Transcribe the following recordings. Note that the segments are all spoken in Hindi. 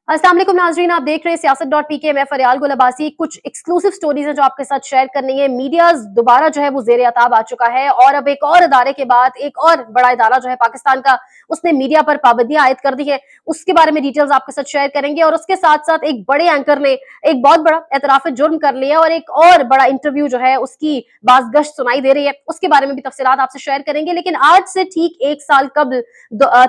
अस्सलाम वालेकुम नाजरीन, आप देख रहे हैं सियासत.pk। मैं फरियाल गुल अब्बासी। कुछ एक्सक्लूसिव स्टोरीज है जो आपके साथ शेयर करनी है। मीडिया दोबारा जो है वो जेर अताब आ चुका है और अब एक और इदारे के बाद एक और बड़ा इदारा जो है पाकिस्तान का, उसने मीडिया पर पाबंदियां आयद कर दी है। उसके बारे में डिटेल्स आपके साथ शेयर करेंगे और उसके साथ साथ एक बड़े एंकर ने एक बहुत बड़ा एतराफ जुर्म कर लिया और एक और बड़ा इंटरव्यू जो है उसकी बाज़गश्त सुनाई दे रही है। उसके बारे में भी तफसीलात आपसे शेयर करेंगे। लेकिन आज से ठीक एक साल कबल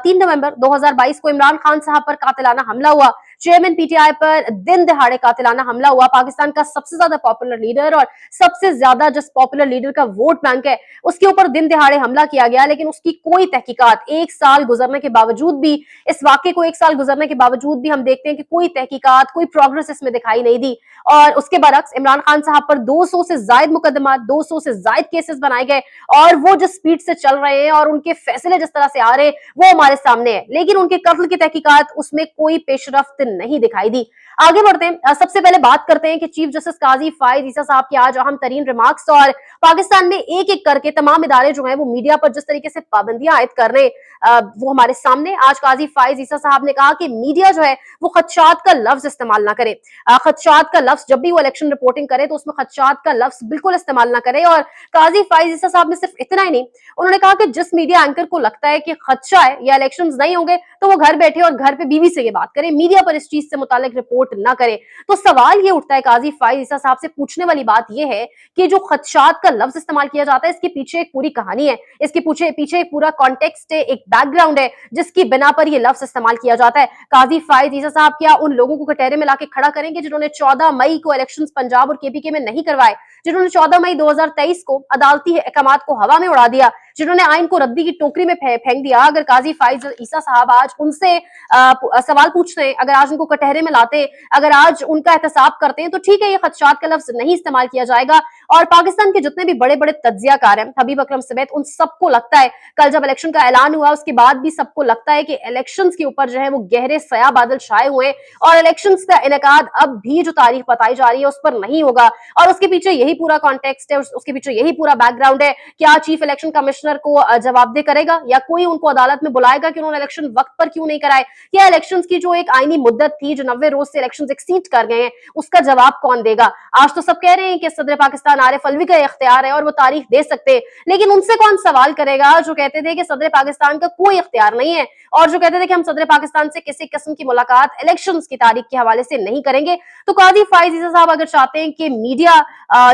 3 नवंबर 2022 को इमरान खान साहब पर कातिलाना हमला हुआ। चेयरमैन पीटीआई पर दिन दहाड़े कातिलाना हमला हुआ। पाकिस्तान का सबसे ज्यादा पॉपुलर लीडर और सबसे ज्यादा जिस पॉपुलर लीडर का वोट बैंक है उसके ऊपर दिन दहाड़े हमला किया गया। लेकिन उसकी कोई तहकीकात, एक साल गुजरने के बावजूद भी, इस वाकये को एक साल गुजरने के बावजूद भी हम देखते हैं कि कोई तहकीकात, कोई प्रोग्रेस इसमें दिखाई नहीं दी। और उसके बरक्स इमरान खान साहब पर 200 से जायद मुकदमा, 200 से जायद केसेस बनाए गए और वो जिस स्पीड से चल रहे हैं और उनके फैसले जिस तरह से आ रहे हैं वो हमारे सामने है। लेकिन उनके कत्ल की तहकीकात, उसमें कोई पेशरफ्त नहीं दिखाई दी। आगे बढ़ते हैं। सबसे पहले बात करते हैं कि चीफ जस्टिस काजी फायद ईसा साहब की आज अहम तरीन रिमार्क्स। और पाकिस्तान में एक एक करके तमाम इदारे जो हैं वो मीडिया पर जिस तरीके से पाबंदियां आयद कर रहे हैं वो हमारे सामने। आज काजी फायद ईसा साहब ने कहा कि मीडिया जो है वो खदशात का लफ्ज इस्तेमाल ना करे। खदशात का लफ्ज जब भी वो इलेक्शन रिपोर्टिंग करे तो उसमें खदशात का लफ्ज बिल्कुल इस्तेमाल ना करे। और काजी फायद ईसा साहब ने सिर्फ इतना ही नहीं, उन्होंने कहा कि जिस मीडिया एंकर को लगता है कि खदशा है या इलेक्शन नहीं होंगे तो वो घर बैठे और घर पे बीवी से ये बात करे, मीडिया पर इस चीज से मुतालिक रिपोर्ट ना करे। तो सवाल ये उठता है काजी फायद ईसा साहब से पूछने वाली बात ये है कि जो खदशात का लफ्ज इस्तेमाल किया जाता है इसके पीछे एक पूरी कहानी है, इसके पीछे एक पूरा कॉन्टेक्स्ट है, एक बैकग्राउंड है जिसकी बिना पर यह लफ्ज इस्तेमाल किया जाता है। काजी फायद ईसा साहब क्या उन लोगों को कटहरे में लाके खड़ा करेंगे जिन्होंने 14 मई को इलेक्शन पंजाब और केपीके में नहीं करवाए, जिन्होंने 14 मई 2023 को अदालती अहकामात को हवा में उड़ा दिया, जिन्होंने आइन को रद्दी की टोकरी में फेंक दिया। अगर काजी फायद ईसा साहब आज उनसे सवाल पूछते हैं, अगर आज उनको कटहरे में लाते, अगर आज उनका एहतसाब करते हैं तो ठीक है, ये खदशात का लफ्ज नहीं इस्तेमाल किया जाएगा। और पाकिस्तान के जितने भी बड़े बड़े तज्जियाकार हैं, हबीब अकरम समेत, उन सबको लगता है, कल जब इलेक्शन का ऐलान हुआ उसके बाद भी सबको लगता है कि इलेक्शंस के ऊपर जो है वो गहरे सया बादल छाए हुए हैं और इलेक्शंस का इनेकाद अब भी जो तारीख बताई जा रही है उस पर नहीं होगा। और उसके पीछे यही पूरा कॉन्टेक्स्ट है, उसके पीछे यही पूरा बैकग्राउंड है। क्या चीफ इलेक्शन कमिश्नर को जवाबदेह करेगा या कोई उनको अदालत में बुलाएगा कि उन्होंने इलेक्शन वक्त पर क्यों नहीं कराए, या इलेक्शंस की जो एक आईनी मुद्दत थी जो 90 रोज से इलेक्शंस एक्सीड कर गए हैं उसका जवाब कौन देगा। आज तो सब कह रहे हैं कि सदर पाकिस्तान आरिफ अलवी का इख्तियार है और वो तारीख दे सकते हैं, लेकिन उनसे कौन सवाल करेगा जो कहते थे कि सदर पाकिस्तान का कोई इख्तियार नहीं है और जो कहते थे कि हम सदर पाकिस्तान से किसी किस्म की मुलाकात इलेक्शंस की तारीख के हवाले से नहीं करेंगे। तो काजी फायद ईसा साहब अगर चाहते हैं कि मीडिया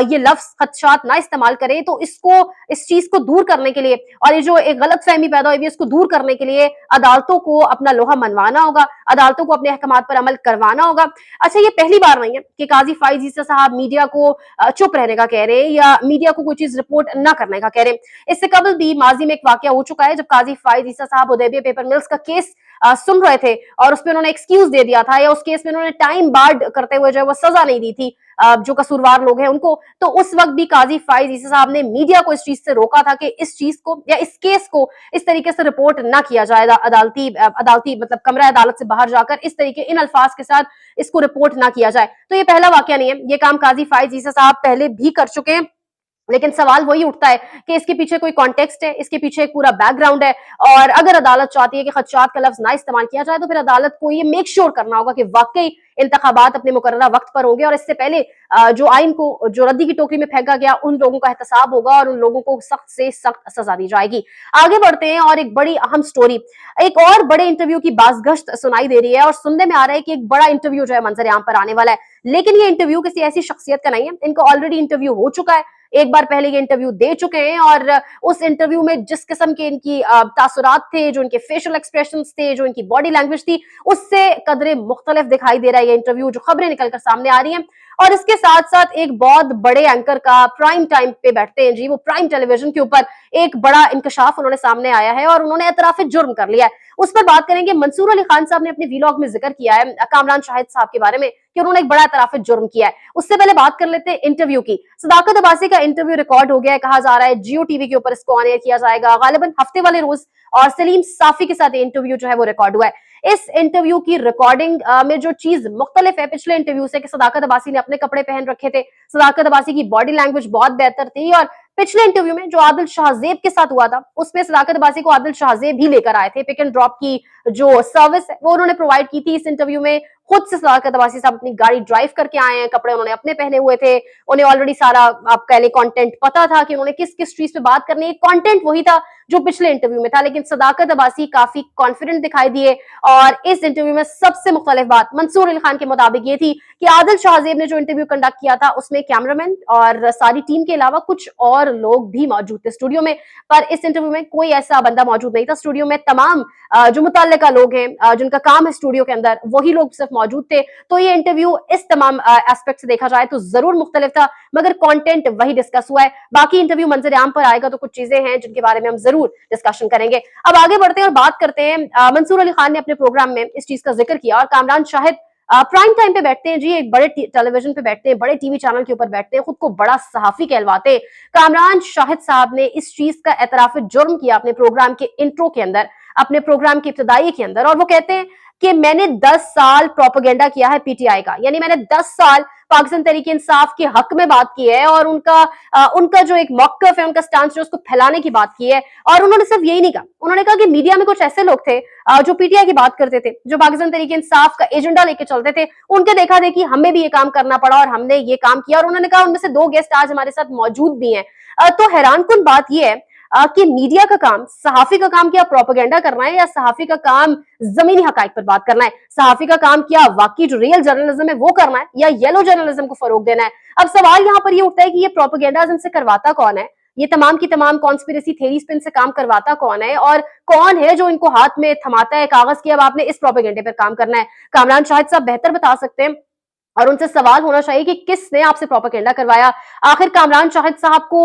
ये लफ्ज खदशात ना इस्तेमाल करे तो इस चीज को दूर करने के लिए और ये जो एक गलत फहमी पैदा हुई है इसको दूर करने के लिए अदालतों को अपना लोहा मनवाना होगा, अदालतों को अपने अहकामात पर अमल करवाना होगा। अच्छा, ये पहली बार नहीं है कि काजी फायद ईसा साहब मीडिया को चुप रहने का कह रहे हैं या मीडिया को कोई चीज रिपोर्ट ना करने का कह रहे हैं। इससे कबल भी माजी में एक वाकया हो चुका है जब काजी फायद ईसा साहब हुदैबिया पेपर मिल्स का केस सुन रहे थे और उसमें उन्होंने एक्सक्यूज दे दिया था या उस केस में उन्होंने टाइम बार्ड करते हुए जो है वो सजा नहीं दी थी जो कसूरवार लोग हैं उनको। तो उस वक्त भी काजी फायद ईसा साहब ने मीडिया को इस चीज से रोका था कि इस चीज को या इस केस को इस तरीके से रिपोर्ट ना किया जाएगा, अदालती मतलब कमरा अदालत से बाहर जाकर इस तरीके इन अल्फाज के साथ इसको रिपोर्ट ना किया जाए। तो ये पहला वाकया नहीं है, ये काम काजी फायद ईसा साहब पहले भी कर चुके हैं। लेकिन सवाल वही उठता है कि इसके पीछे कोई कॉन्टेक्स्ट है, इसके पीछे एक पूरा बैकग्राउंड है और अगर अदालत चाहती है कि खदशात का लफ्ज ना इस्तेमाल किया जाए तो फिर अदालत को ये मेक श्योर करना होगा कि वाकई इंतखाबात अपने मुकर्ररा वक्त पर होंगे और इससे पहले जो आइन को जो रद्दी की टोकरी में फेंका गया उन लोगों का एहतसाब होगा और उन लोगों को सख्त से सख्त सजा दी जाएगी। आगे बढ़ते हैं और एक बड़ी अहम स्टोरी, एक और बड़े इंटरव्यू की बाज़गश्त सुनाई दे रही है और सुनने में आ रहा है कि एक बड़ा इंटरव्यू जो है मंजर आम पर आने वाला है। लेकिन ये इंटरव्यू किसी ऐसी शख्सियत का नहीं है, इनका ऑलरेडी इंटरव्यू हो चुका है, एक बार पहले ये इंटरव्यू दे चुके हैं और उस इंटरव्यू में जिस किस्म के इनकी तासुरात थे, जो इनके फेशियल एक्सप्रेशंस थे, जो इनकी बॉडी लैंग्वेज थी, उससे कदरे मुख्तलिफ दिखाई दे रहा है ये इंटरव्यू, जो खबरें निकलकर सामने आ रही हैं। और इसके साथ साथ एक बहुत बड़े एंकर का प्राइम टाइम पे बैठते हैं जी, वो प्राइम टेलीविजन के ऊपर एक बड़ा इंकशाफ उन्होंने सामने आया है और उन्होंने एतराफ जुर्म कर लिया है। उस पर बात करेंगे। मंसूर अली खान साहब ने अपने वीलॉग में जिक्र किया है कामरान शाहिद साहब के बारे में कि उन्होंने एक बड़ा एतराफ जुर्म किया है। उससे पहले बात कर लेते हैं इंटरव्यू की। सदाकत अब्बासी का इंटरव्यू रिकॉर्ड हो गया है, कहा जा रहा है जियो टीवी के ऊपर इसको ऑन एयर किया जाएगा गालिबन हफ्ते वाले रोज, और सलीम साफी के साथ इंटरव्यू जो है वो रिकॉर्ड हुआ है। इस इंटरव्यू की रिकॉर्डिंग में जो चीज मुख्तलिफ है पिछले इंटरव्यू से कि सदाकत अब्बासी ने अपने कपड़े पहन रखे थे, सदाकत अब्बासी की बॉडी लैंग्वेज बहुत बेहतर थी, और पिछले इंटरव्यू में जो आदिल शाहजेब के साथ हुआ था उसमें सदाकत अब्बासी को आदिल शाहजेब ही लेकर आए थे। पिक एंड ड्रॉप की जो सर्विस है वो उन्होंने प्रोवाइड की थी। इस इंटरव्यू में खुद से सदाकत अब्बासी साहब अपनी गाड़ी ड्राइव करके आए हैं, कपड़े उन्होंने अपने पहने हुए थे, उन्हें ऑलरेडी सारा आप कह लें कंटेंट पता था कि उन्होंने किस किस चीज पे बात करनी है, कंटेंट वही था जो पिछले इंटरव्यू में था। लेकिन सदाकत अब्बासी काफी कॉन्फिडेंट दिखाई दिए और इस इंटरव्यू में सबसे मुख्तलिफ बात मंसूर अली खान के मुताबिक ये थी कि आदिल शाहजेब ने जो इंटरव्यू कंडक्ट किया था उसमें कैमरामैन और सारी टीम के अलावा कुछ और लोग भी मौजूद थे स्टूडियो में, पर इस इंटरव्यू में कोई ऐसा बंदा मौजूद नहीं था स्टूडियो में। तमाम जो मुतल्लिका लोग हैं जिनका काम है स्टूडियो के अंदर, वही लोग सिर्फ मौजूद थे। तो ये इंटरव्यू इस तमाम एस्पेक्ट से देखा जाए तो जरूर मुख्तलिफ था, मगर कंटेंट वही डिस्कस हुआ है। बाकी इंटरव्यू मंजर आम पर आएगा तो कुछ चीजें हैं जिनके बारे में हम जरूर डिस्कशन करेंगे। अब आगे बढ़ते हैं और बात करते हैं, मंसूर अली खान ने अपने प्रोग्राम में इस चीज का जिक्र किया और कामरान शाहिद प्राइम टाइम पे बैठते हैं जी, एक बड़े टेलीविजन पे बैठते हैं, बड़े टीवी चैनल के ऊपर बैठते हैं, खुद को बड़ा सहाफी कहलवाते हैं। कामरान शाहिद साहब ने इस चीज का एतराफ जुर्म किया अपने प्रोग्राम के इंट्रो के अंदर, अपने प्रोग्राम की इब्तदाई के अंदर, और वो कहते हैं कि मैंने 10 साल प्रोपेगेंडा किया है पीटीआई का, यानी मैंने 10 साल पाकिस्तान तहरीक इंसाफ के हक में बात की है और उनका जो एक मौकफ है, उनका स्टांस है, उसको फैलाने की बात की है। और उन्होंने सिर्फ यही नहीं कहा, उन्होंने कहा कि मीडिया में कुछ ऐसे लोग थे जो पीटीआई की बात करते थे, जो पाकिस्तान तहरीक इंसाफ का एजेंडा लेके चलते थे, उनके देखा देखी हमें भी ये काम करना पड़ा और हमने ये काम किया। और उन्होंने कहा उनमें से 2 गेस्ट आज हमारे साथ मौजूद भी हैं। तो हैरानकुन बात यह है कि मीडिया का काम, सहाफी का काम क्या प्रोपेगेंडा करना है या सहाफी का काम जमीनी हकाइक पर बात करना है? सहाफी का काम क्या वाकई जो रियल जर्नलिज्म है वो करना है या येलो जर्नलिज्म को फरोग देना है? अब सवाल यहाँ पर ये उठता है कि ये प्रोपेगेंडा इनसे करवाता कौन है, ये तमाम की तमाम कॉन्स्पिरेसी थेरीज पे इनसे काम करवाता कौन है, और कौन है जो इनको हाथ में थमाता है कागज की अब आपने इस प्रोपेगेंडे पर काम करना है? कामरान शाहिद साहब बेहतर बता सकते हैं और उनसे सवाल होना चाहिए कि किसने आपसे प्रोपेगेंडा करवाया। आखिर कामरान शाहिद साहब को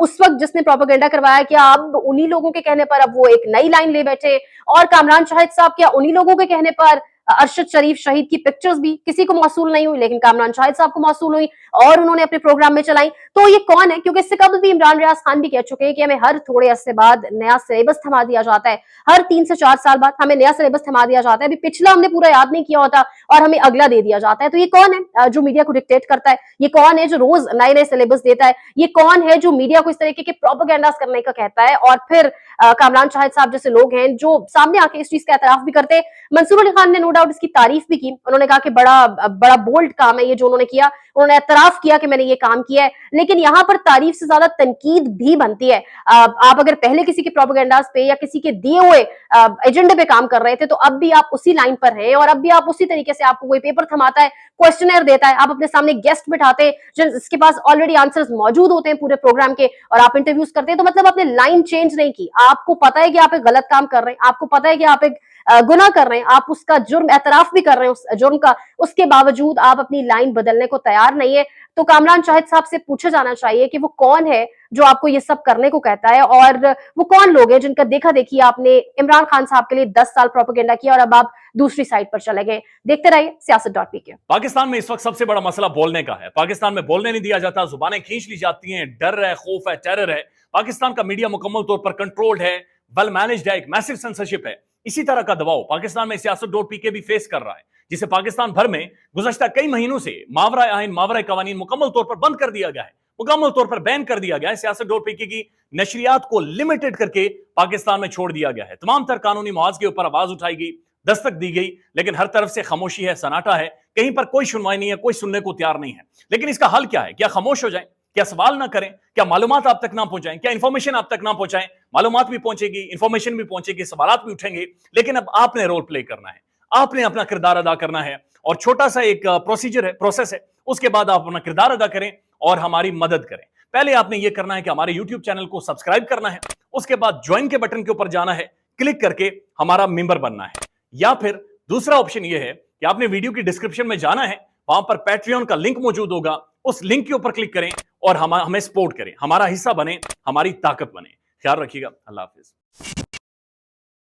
उस वक्त जिसने प्रोपेगेंडा करवाया, क्या अब उन्हीं लोगों के कहने पर अब वो एक नई लाइन ले बैठे? और कामरान शाहिद साहब क्या उन्हीं लोगों के कहने पर अरशद शरीफ शहीद की पिक्चर्स भी किसी को मौसूल नहीं हुई, लेकिन कामरान शाहिद साहब को मौसूल हुई और उन्होंने अपने प्रोग्राम में चलाई? तो ये कौन है? क्योंकि इससे कबल भी इमरान रियाज खान भी कह चुके हैं कि हमें हर थोड़े अरसे बाद नया सिलेबस थमा दिया जाता है, हर 3 से 4 साल बाद हमें नया सिलेबस थमा दिया जाता है। अभी पिछला हमने पूरा याद नहीं किया होता और हमें अगला दे दिया जाता है। तो ये कौन है जो मीडिया को डिक्टेट करता है? ये कौन है जो रोज नए नए सिलेबस देता है? ये कौन है जो मीडिया को इस तरीके के प्रोपेगेंडास करने का कहता है? और फिर कामरान शाहिद साहब जैसे लोग हैं जो सामने आके इस चीज का एतराफ भी करते हैं। मंसूर अली खान ने नो डाउट इसकी तारीफ भी की, उन्होंने कहा कि बड़ा बोल्ड काम है ये जो उन्होंने किया, उन्होंने एतराफ किया कि मैंने ये काम किया है। लेकिन यहाँ पर तारीफ से ज्यादा तनकीद भी बनती है। आप अगर पहले किसी के प्रोपेगेंडास पे या किसी के दिए हुए एजेंडे पे काम कर रहे थे तो अब भी आप उसी लाइन पर हैं और अब भी आप उसी तरीके से, आपको कोई पेपर थमाता है, क्वेश्चनर देता है, आप अपने सामने गेस्ट बिठाते हैं जिसके पास ऑलरेडी आंसर्स मौजूद होते हैं पूरे प्रोग्राम के, और आप इंटरव्यूज करते हैं, तो मतलब आपने लाइन चेंज नहीं की। आपको पता है कि आप एक गलत काम कर रहे हैं, आपको पता है कि आप एक गुनाह कर रहे हैं, आप उसका जुर्म एतराफ भी कर रहे हैं उस जुर्म का, उसके बावजूद आप अपनी लाइन बदलने को तैयार नहीं है। तो कामरान शाहिद साहब से पूछा जाना चाहिए कि वो कौन है जो आपको ये सब करने को कहता है, और वो कौन लोग हैं जिनका देखा देखी आपने इमरान खान साहब के लिए 10 साल प्रोपेगेंडा किया और अब आप दूसरी साइड पर चले गए। देखते रहिए सियासत.pk। पाकिस्तान में इस वक्त सबसे बड़ा मसला बोलने का है। पाकिस्तान में बोलने नहीं दिया जाता, जुबानें खींच ली जाती हैं, डर है, खौफ है, टेरर है। पाकिस्तान का मीडिया मुकम्मल तौर पर कंट्रोल्ड है, वेल मैनेज्ड है, एक मैसिव सेंसरशिप है। इसी तरह का दबाव पाकिस्तान में सियासत.pk भी फेस कर रहा है, जिसे पाकिस्तान भर में गुज़श्ता कई महीनों से मावरा आइन, मावरा कवानीन मुकम्मल तौर पर बंद कर दिया गया है, मुकम्मल तौर पर बैन कर दिया गया है। सियासत.pk की नशरियात को लिमिटेड करके पाकिस्तान में छोड़ दिया गया है। तमाम तर कानूनी मुआवजे के ऊपर आवाज उठाई गई, दस्तक दी गई, लेकिन हर तरफ से खामोशी है, सन्नाटा है, कहीं पर कोई सुनवाई नहीं है, कोई सुनने को तैयार नहीं है। लेकिन इसका हल क्या है? क्या खामोश हो जाए? क्या सवाल ना करें? क्या मालूमात आप तक ना पहुंचाएं? क्या इंफॉर्मेशन आप तक ना पहुंचाएं? मालूमात भी पहुंचेगी, इंफॉर्मेशन भी पहुंचेगी, सवालात भी उठेंगे, लेकिन अब आपने रोल प्ले करना है, आपने अपना किरदार अदा करना है। और छोटा सा एक प्रोसीजर है, प्रोसेस है, उसके बाद आप अपना किरदार अदा करें और हमारी मदद करें। पहले आपने यह करना है कि हमारे YouTube चैनल को सब्सक्राइब करना है, उसके बाद ज्वाइन के बटन के ऊपर जाना है, क्लिक करके हमारा मेंबर बनना है। या फिर दूसरा ऑप्शन यह है कि आपने वीडियो की डिस्क्रिप्शन में जाना है, वहां पर पैट्रियन का लिंक मौजूद होगा, उस लिंक के ऊपर क्लिक करें और हमें सपोर्ट करें, हमारा हिस्सा बने, हमारी ताकत बने। ख्याल रखिएगा। अल्लाह हाफिज।